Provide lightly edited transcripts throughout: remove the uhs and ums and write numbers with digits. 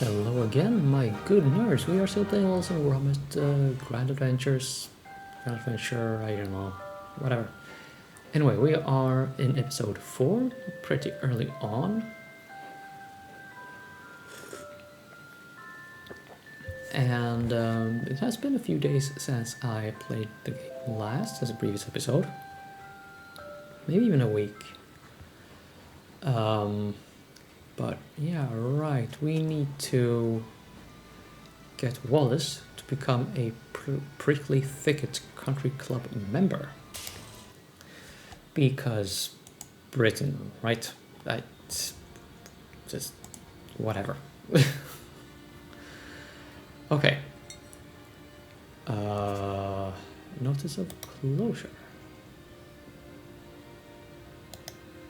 Hello again, my good nerds. We are still playing Wallace and Gromit, Grand Adventures, Grand Adventure, I don't know, whatever. Anyway, we are in episode 4, pretty early on. And it has been a few days since I played the game last, as a previous episode. Maybe even a week. But yeah, right, we need to get Wallace to become a Prickly Thicket Country Club member. Because Britain, right? It's just whatever. Okay. Notice of closure.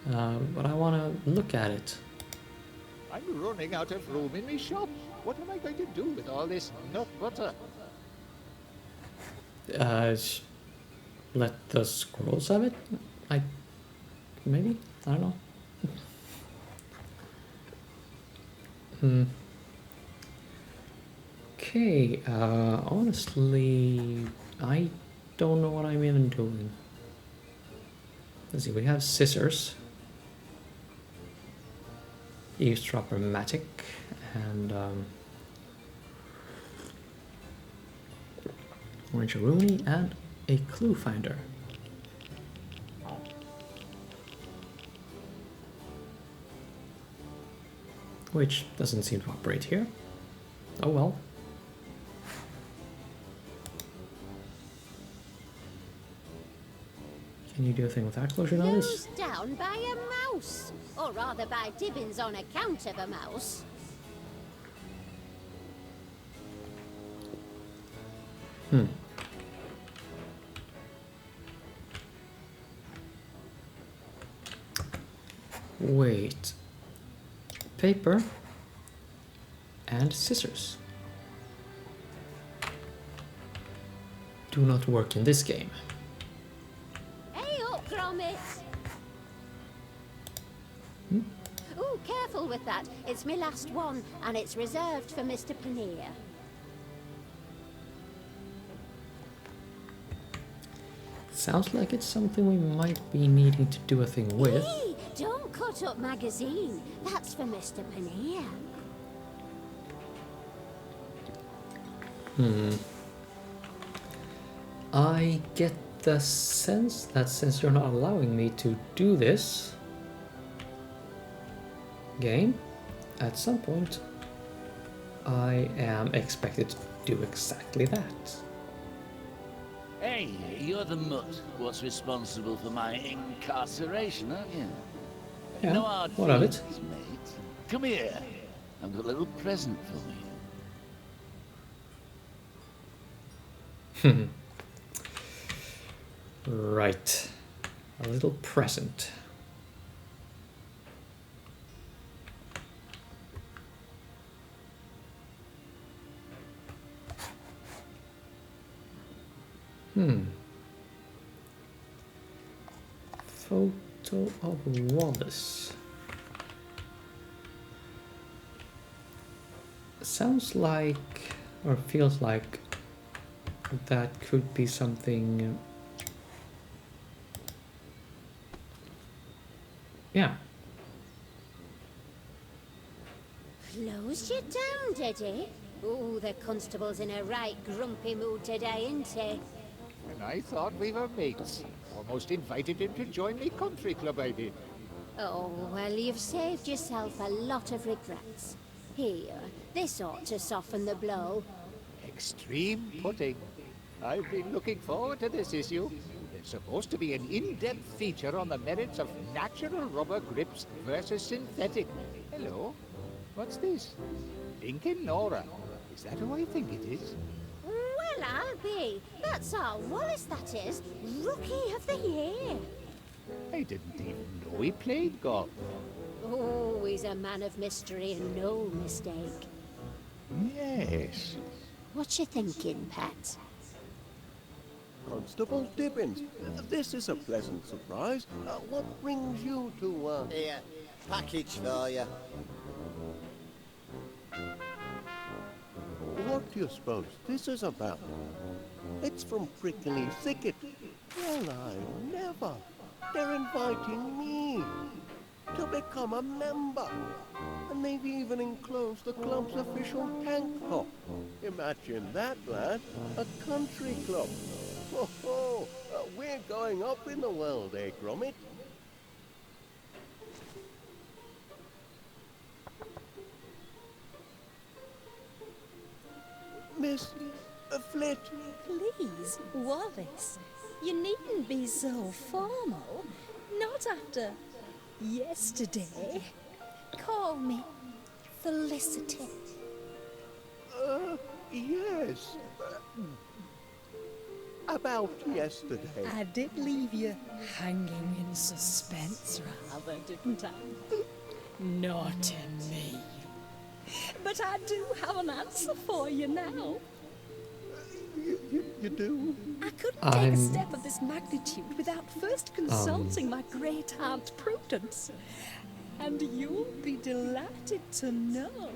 But I want to look at it. I'm running out of room in my shop. What am I going to do with all this nut butter? Let the squirrels have it? Maybe? I don't know. Okay, honestly, I don't know what I'm even doing. Let's see, we have scissors, eavesdropper-matic, and orange-a-rooney, and a clue finder. Which doesn't seem to operate here. Oh well. Can you do a thing with that closure notice? Closed down by a mouse, or rather by Dibbins on account of a mouse. Wait. Paper and scissors do not work in this game. Hey up, Gromit! Ooh, careful with that. It's my last one, and it's reserved for Mr. Paneer. Sounds like it's something we might be needing to do a thing with. Hey, don't cut up magazine. That's for Mr. Paneer. I get the sense that since you're not allowing me to do this game, at some point I am expected to do exactly that. Hey, you're the mutt what's responsible for my incarceration, aren't you? Yeah, No hard what of it? feelings, mate. Come here. I've got a little present for you. Right. A little present. Photo of Wallace. Sounds like, or feels like, that could be something. Yeah. Closed you down, did he? Ooh, the constable's in a right grumpy mood today, isn't he? And I thought we were mates. Almost invited him to join the country club, I did. Oh, well, you've saved yourself a lot of regrets. Here, this ought to soften the blow. Extreme putting. I've been looking forward to this issue. There's supposed to be an in-depth feature on the merits of natural rubber grips versus synthetic. Hello? What's this? Lincoln Nora. Is that who I think it is? Well, I'll be. That's our Wallace, that is. Rookie of the Year. I didn't even know he played golf. Oh, he's a man of mystery and no mistake. Yes. What you thinking, Pat? Constable Dibbins, this is a pleasant surprise. What brings you to, Here, package for you. you suppose this is about? It's from Prickly Thicket. Well, I never. They're inviting me to become a member. And they've even enclosed the club's official tank top. Imagine that, lad. A country club. Oh, we're going up in the world, eh, Gromit? Miss Flit. Please, Wallace, you needn't be so formal. Not after yesterday. Call me Felicity. Yes. About yesterday. I did leave you hanging in suspense, rather, didn't I? Naughty me. But I do have an answer for you now. You do? I couldn't take a step of this magnitude without first consulting my great aunt Prudence. And you'll be delighted to know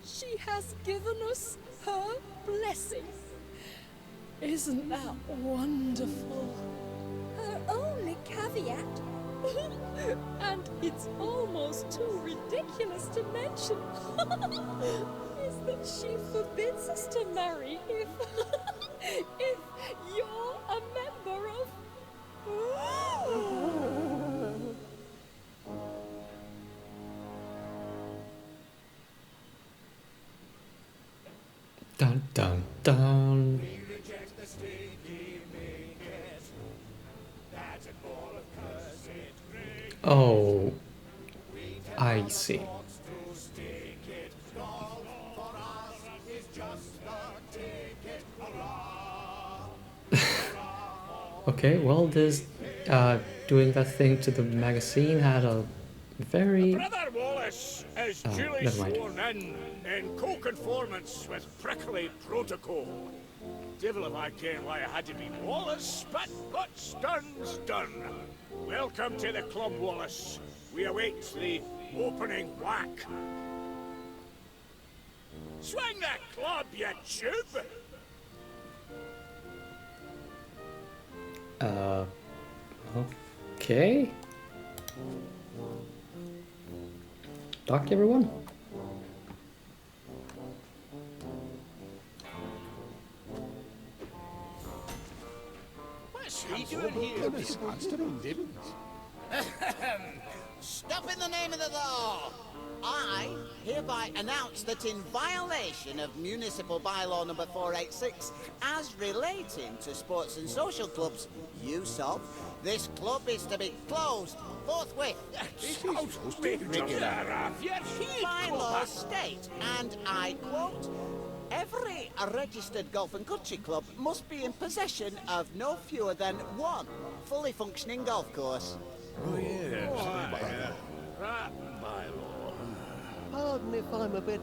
she has given us her blessing. Isn't that wonderful? Her only caveat, and it's almost too ridiculous to mention, is that she forbids us to marry if you're a member of... Dun dun dun. Oh, I see. Okay, well, this doing that thing to the magazine had a very... Brother Wallace is duly never mind. sworn in co-conformance with prickly protocol. Devil if I ken why I had to be Wallace, but what's done's done. Welcome to the club, Wallace. We await the opening whack. Swing the club, you tube! Okay. Talk to everyone. What's he doing here? Goodness, answering Dibbins. Stop in the name of the law! I hereby announce that in violation of Municipal Bylaw number 486, as relating to sports and social clubs, USOP, this club is to be closed forthwith. Bylaws state, and I quote, every registered golf and country club must be in possession of no fewer than one fully functioning golf course. Oh, yes. Pardon if I'm a bit,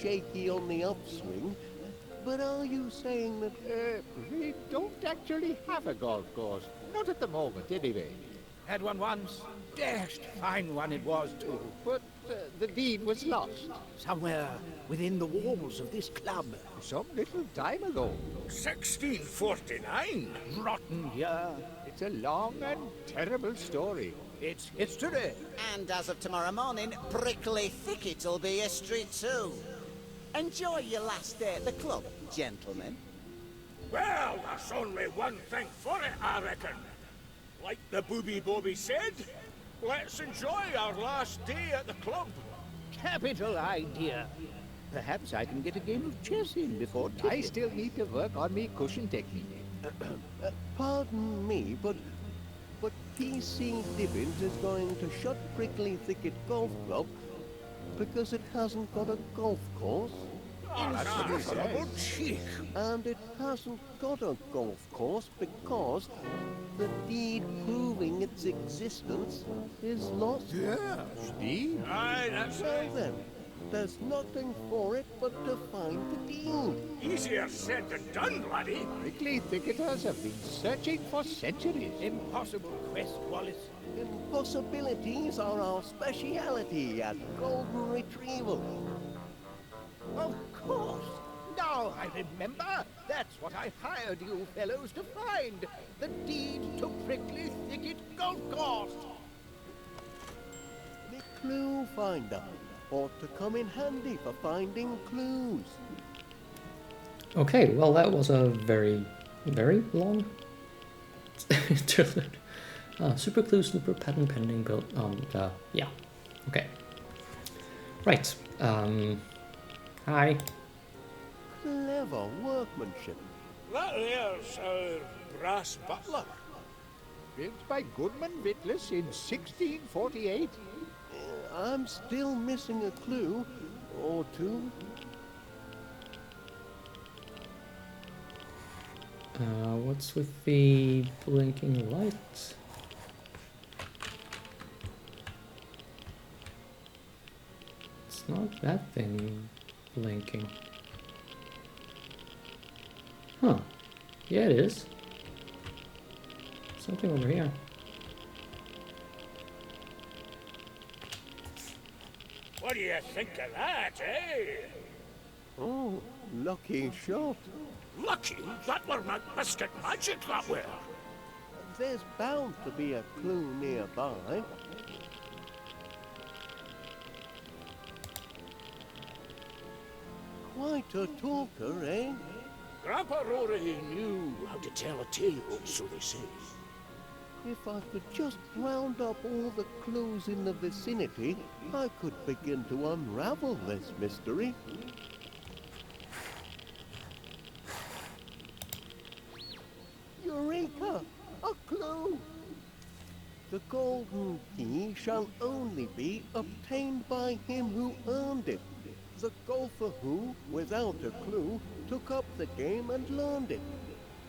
shaky on the upswing, but are you saying that... We don't actually have a golf course. Not at the moment, anyway. Had one once. Dashed fine one it was, too. But the deed was lost. Somewhere within the walls of this club. Some little time ago. 1649. Rotten year. It's a long and terrible story. It's history. And as of tomorrow morning, Prickly Thicket'll be history too. Enjoy your last day at the club, gentlemen. Well, there's only one thing for it, I reckon. Like the Booby Bobby said, let's enjoy our last day at the club. Capital idea. Perhaps I can get a game of chess in before I still need to work on me cushion technique. Pardon me, but PC Dibbins is going to shut Prickly Thicket Golf Club because it hasn't got a golf course. Incredible cheek. And it hasn't got a golf course because the deed proving its existence is lost. Yes, deed. Aye, that's Well right. then, there's nothing for it but to find the deed. Easier said than done, laddie. Prickly thicketers have been searching for centuries. Impossible quest, Wallace. Impossibilities are our speciality at Golden Retrieval. Of course. remember? That's what I hired you fellows to find. The deed to Prickly Thicket Golf Course. The clue finder ought to come in handy for finding clues. Okay, well that was a very, very long interlude. Super clue, super patent pending build. Yeah. Okay. Right. Hi. Clever workmanship. That there's our brass butler. Built by Goodman Vittles in 1648. I'm still missing a clue or two. What's with the blinking light? It's not that thing blinking. Huh. Yeah, it is. Something over here. What do you think of that, eh? Oh, lucky shot. Lucky that were not biscuit magic that were. There's bound to be a clue nearby. Quite a talker, eh? Grandpa Rory knew how to tell a tale, so they say. If I could just round up all the clues in the vicinity, I could begin to unravel this mystery. Eureka! A clue! The golden key shall only be obtained by him who earned it. The golfer who, without a clue, took up the game and learned it.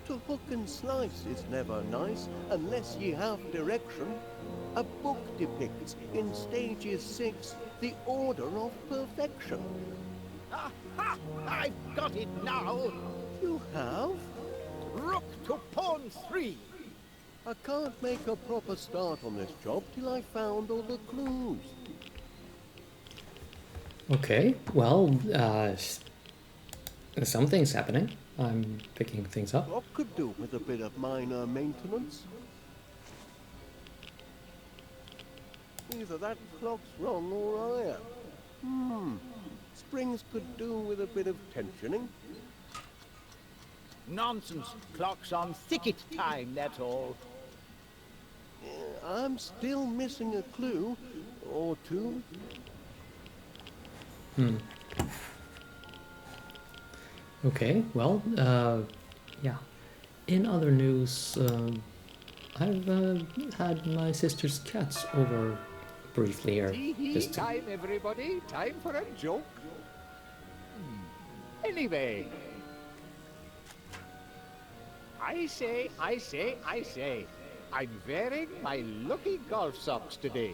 To hook and slice is never nice unless ye have direction. A book depicts in stages 6 the order of perfection. Aha! I've got it now! You have? Rook to pawn 3. I can't make a proper start on this job till I found all the clues. Okay, well, something's happening. I'm picking things up. What could do with a bit of minor maintenance? Either that clock's wrong or I am. Springs could do with a bit of tensioning. Nonsense. Clock's on thicket time, that's all. I'm still missing a clue or two. Okay, well, yeah. In other news, I've had my sister's cats over briefly here. Tee-hee time, everybody. Time for a joke. Anyway. I say. I'm wearing my lucky golf socks today.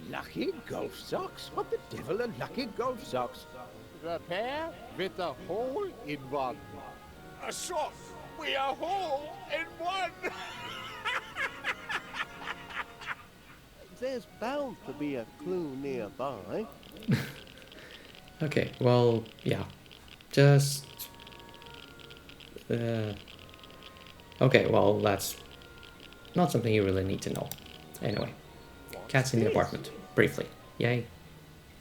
Lucky golf socks? What the devil are lucky golf socks? The pair with a hole in one. A sock with a hole in one. There's bound to be a clue nearby. Okay, well, yeah. Just... okay, well, that's not something you really need to know. Anyway, cats in the apartment, briefly. Yay.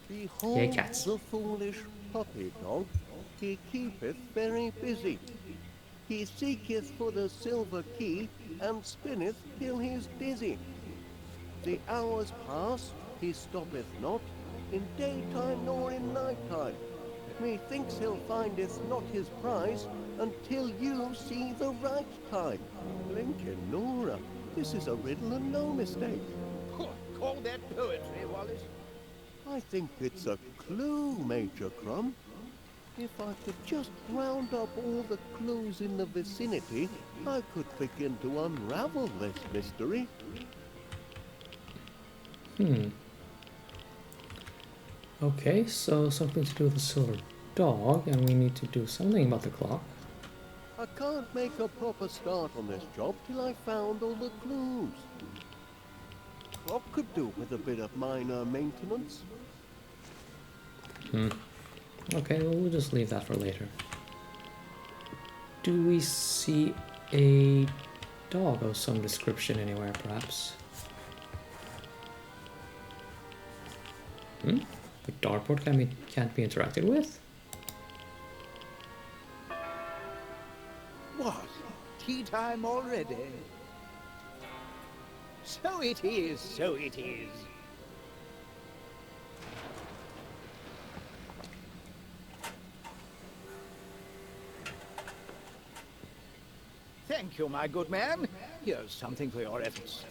Behold Yay, cats. the foolish puppy dog, he keepeth very busy. He seeketh for the silver key, and spinneth till he's dizzy. The hours pass, he stoppeth not, in daytime nor in nighttime. Methinks he'll findeth not his prize, until you see the right time. Blinkin' Nora, this is a riddle and no mistake. Call that poetry, Wallace. I think it's a clue, Major Crumb. If I could just round up all the clues in the vicinity, I could begin to unravel this mystery. Okay, so something to do with the silver dog, and we need to do something about the clock. I can't make a proper start on this job till I found all the clues. What could do with a bit of minor maintenance? Okay, well, we'll just leave that for later. do we see a dog of some description anywhere, perhaps? The dartboard can't be interacted with? What? Tea time already? So it is, so it is. Thank you, my good man. Here's something for your efforts.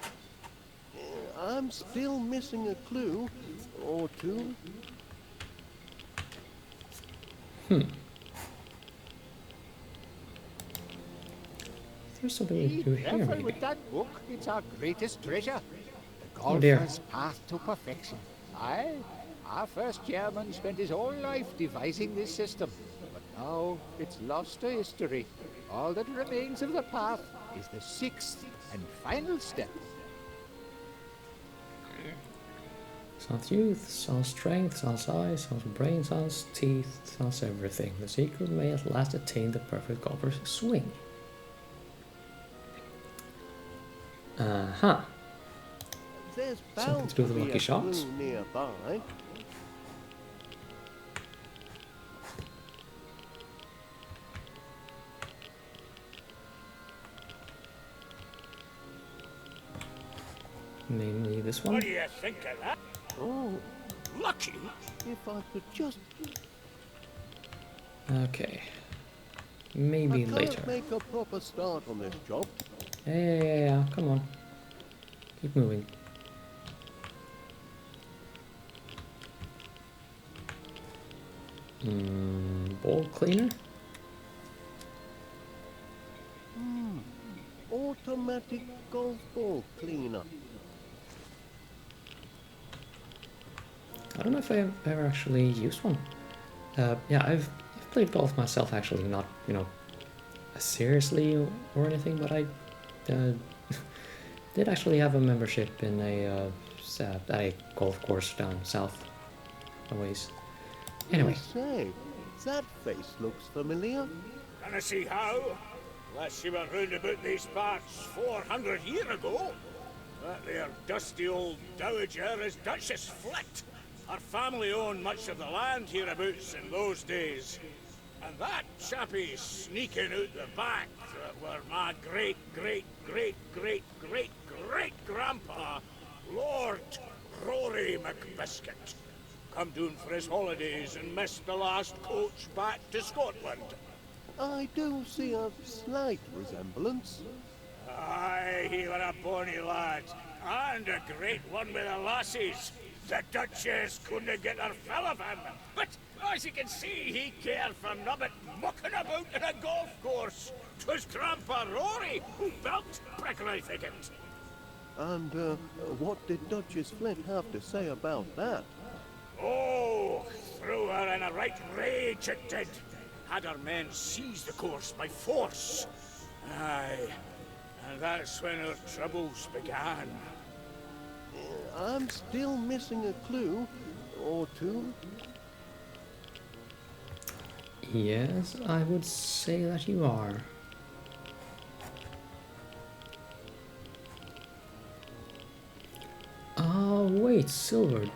I'm still missing a clue or two. There's something we Be can do here, careful maybe. with that book. It's our greatest treasure. The Oh, dear. golfer's path to perfection. Aye, our first chairman spent his whole life devising this system. But now it's lost to history. All that remains of the path is the sixth and final step. Sans youth, sans strength, sans eyes, sans brain, sans teeth, sans everything. The secret may at last attain the perfect golfer's swing. Uh-huh. There's Something bound to do to with the be lucky a shots? clue nearby. Namely this What one. do you think of that? Oh, Lucky? if I could just... Okay. Maybe I can't later. make a proper start on this job. Yeah, come on. Keep moving. Ball cleaner? Automatic golf ball cleaner. I don't know if I've ever actually used one. Yeah, I've played golf myself, actually, not, you know, seriously or anything, but I did actually have a membership in a golf course down south a ways. Anyway, I say, that face looks familiar. Can I see how? Unless you were round about these parts 400 years ago. That there dusty old dowager is Duchess Flit. Her family owned much of the land hereabouts in those days. And that chappie sneaking out the back that were my great-great-great-great-great-grandpa, Lord Rory McBiscuit. Come down for his holidays and missed the last coach back to Scotland. I do see a slight resemblance. Aye, he were a bonny lad, and a great one with the lassies. The Duchess couldn't get her fill of him, but as you can see, he cared for nobbut mucking about in a golf course. 'Twas Grandpa Rory who built Prickly Thicket. And what did Duchess Flint have to say about that? Oh, threw her in a right rage it did. Had her men seize the course by force. Aye, and that's when her troubles began. I'm still missing a clue or two. yes, I would say that you are. Oh, wait, Silver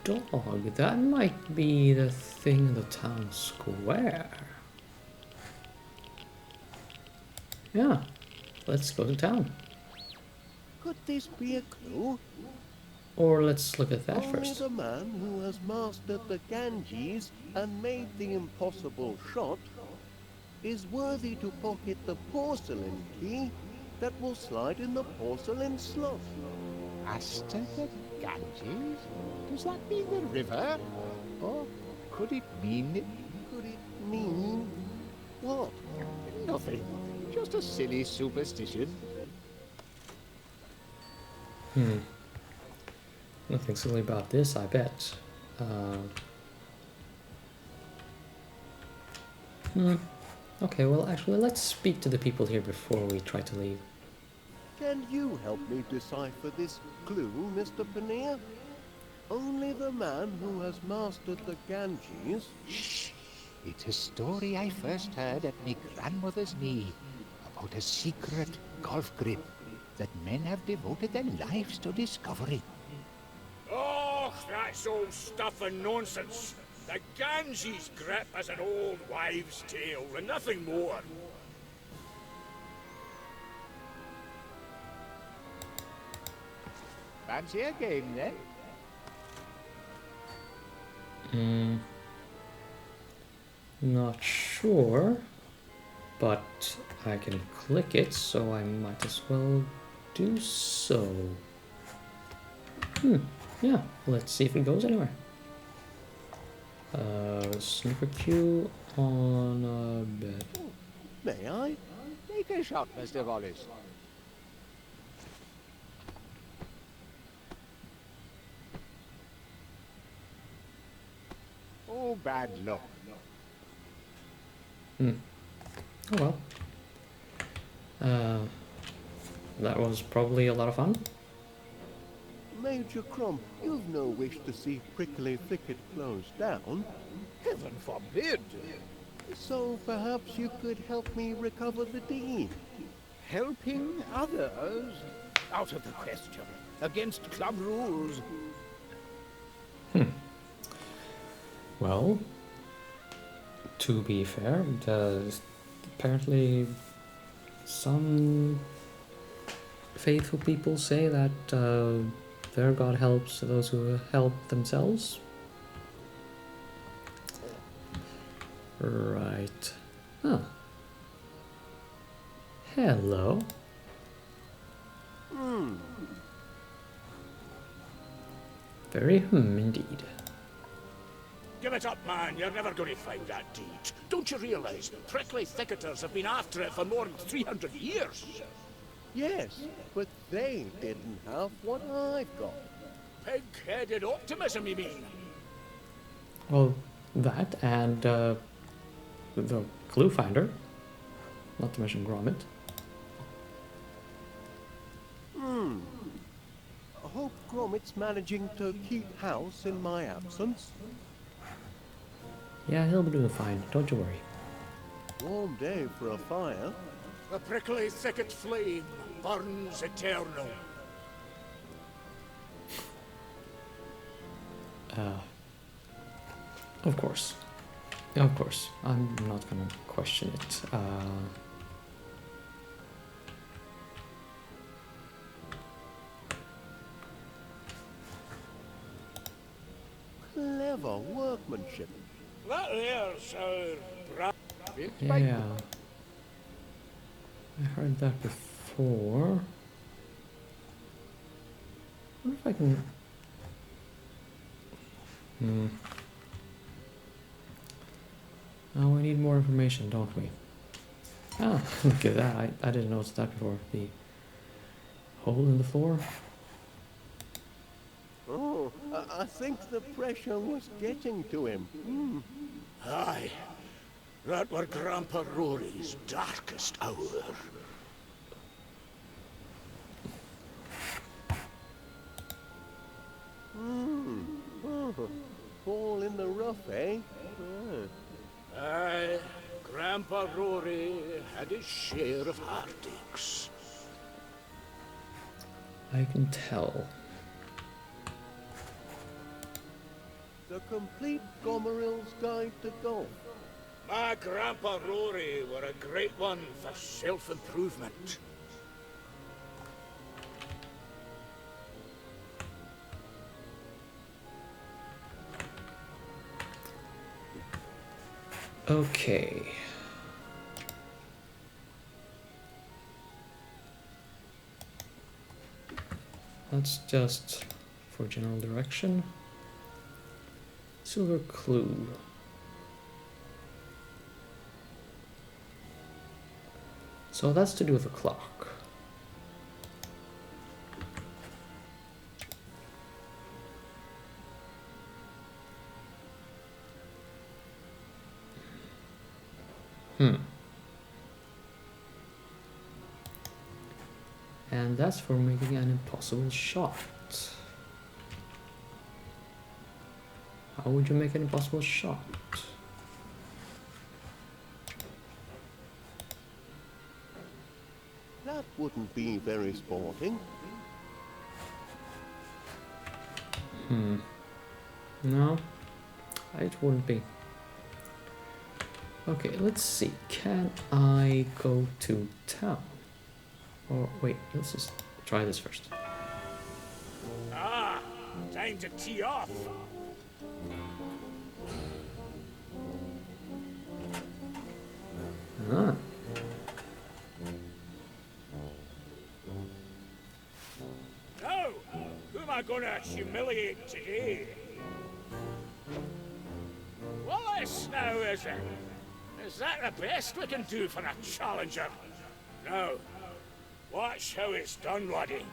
Dog. That might be the thing in the town square. Yeah, let's go to town. Could this be a clue? Or let's look at that Only first. the man who has mastered the Ganges and made the impossible shot is worthy to pocket the porcelain key that will slide in the porcelain slot. Master the Ganges? Does that mean the river? Or could it mean... Could it mean what? Nothing. Just a silly superstition. Nothing silly about this, I bet. Okay, well, actually, let's speak to the people here before we try to leave. Can you help me decipher this clue, Mr. Paneer? Only the man who has mastered the Ganges... Shh! It's a story I first heard at my grandmother's knee about a secret golf grip that men have devoted their lives to discovering. Oh, that's all stuff and nonsense. The Ganges grip is an old wives' tale and nothing more. Fancy a game then? Not sure, but I can click it, so I might as well do so. Yeah, let's see if it goes anywhere. Snooker cue on a bed. May I? Take a shot, Mr. Wallace. Oh, bad luck. Oh well. That was probably a lot of fun. Major Crumb, you've no wish to see Prickly Thicket closed down. Heaven forbid! So perhaps you could help me recover the deed. Helping others? Out of the question. Against club rules. Well, to be fair, apparently some faithful people say that their God helps those who help themselves. Right. Huh. Hello. Very indeed. Give it up, man. You're never going to find that deed. Don't you realize prickly thicketers have been after it for more than 300 years? Yes, but they didn't have what I've got. Pig-headed optimism, you mean? Well, that and the clue finder, not to mention Gromit. I hope Gromit's managing to keep house in my absence. Yeah, he'll be doing fine, don't you worry. Warm day for a fire. The prickly thicket flame burns eternal. Of course. Of course. I'm not gonna question it. Clever workmanship. That there's our Yeah. I heard that before. I wonder if I can... Oh, we need more information, don't we? Ah, look at that. I didn't notice that before. The hole in the floor. Oh, I think the pressure was getting to him. Aye. That were Grandpa Rory's darkest hour. Fall in the rough, eh? Aye. Grandpa Rory had his share of heartaches. I can tell. The complete Gomeril's Guide to Golf. My Grandpa Rory were a great one for self-improvement. Okay. That's just for general direction. Silver clue. So that's to do with the clock. And that's for making an impossible shot. How would you make an impossible shot? That wouldn't be very sporting. No, it wouldn't be. Okay, let's see. Can I go to town? Or wait, let's just try this first. Ah, time to tee off. Ah. Now, who am I gonna humiliate today? Wallace now, is it? Is that the best we can do for a challenger? Now, watch how it's done, laddie.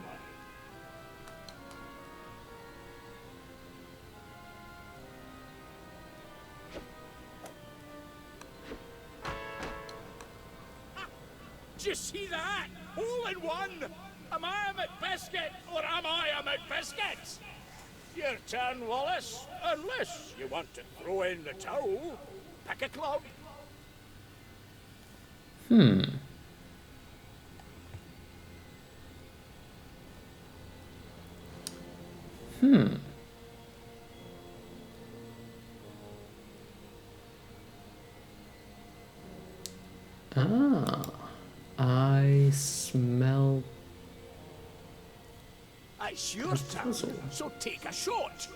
Did you see that? All in one! Am I a McBiscuit, or am I a McBiscuit? Your turn, Wallace. Unless you want to throw in the towel. Pick a club. Ah. I smell... It's your turn, so take a shot.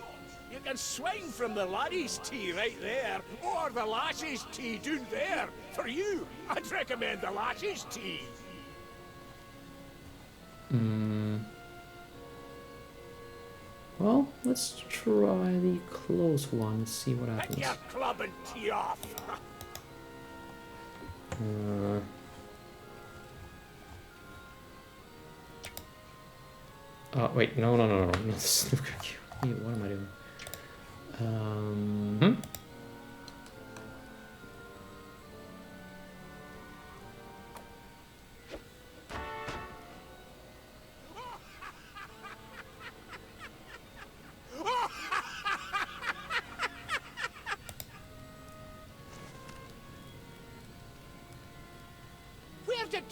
You can swing from the laddie's tee right there, or the lassie's tee down there. For you, I'd recommend the lassie's tee. Well, let's try the close one and see what Pick happens. your club and tee off. Oh, wait, no, not snooker cue. Hey, what am I doing? Where did...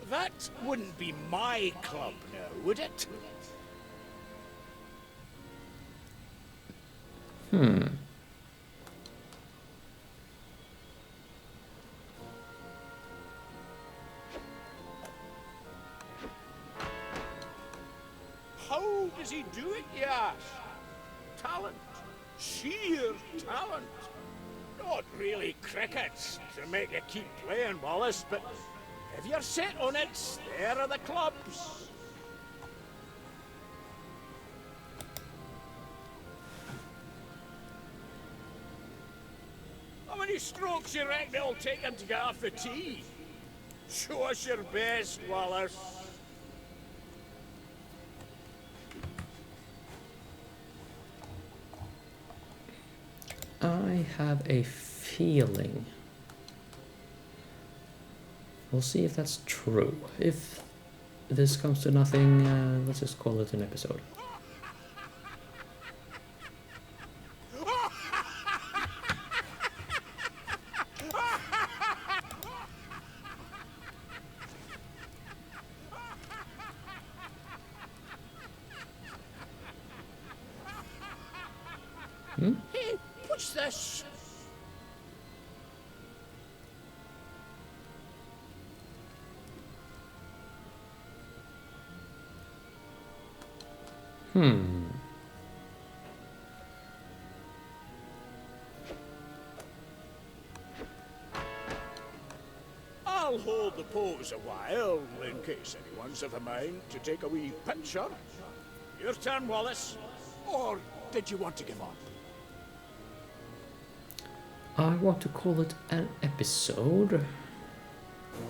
That wouldn't be my club now, would it? How does he do it, you ask? Talent. Sheer talent. Not really crickets to make you keep playing, Wallace, but if you're set on it, there are the clubs. How many strokes you reckon it'll take him to get off the tee? Show us your best, Wallace. I have a feeling. We'll see if that's true. If this comes to nothing, let's just call it an episode. Hey, what's this? I'll hold the pose a while, in case anyone's of a mind to take a wee picture. Your turn, Wallace. Or did you want to give up? I want to call it an episode.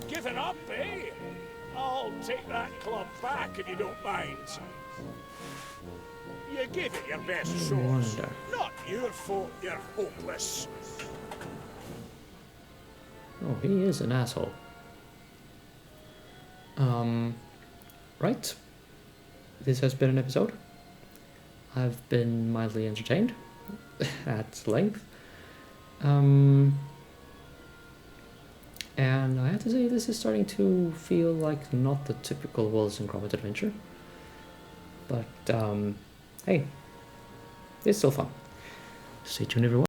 Giving up, eh? I'll take that club back if you don't mind. You gave it your best I shots. wonder. Not your fault you're hopeless. Oh, he is an asshole. Right. This has been an episode. I've been mildly entertained at length. And I have to say, this is starting to feel like not the typical Wallace and Gromit adventure. But, hey, it's still fun. Stay tuned, everyone.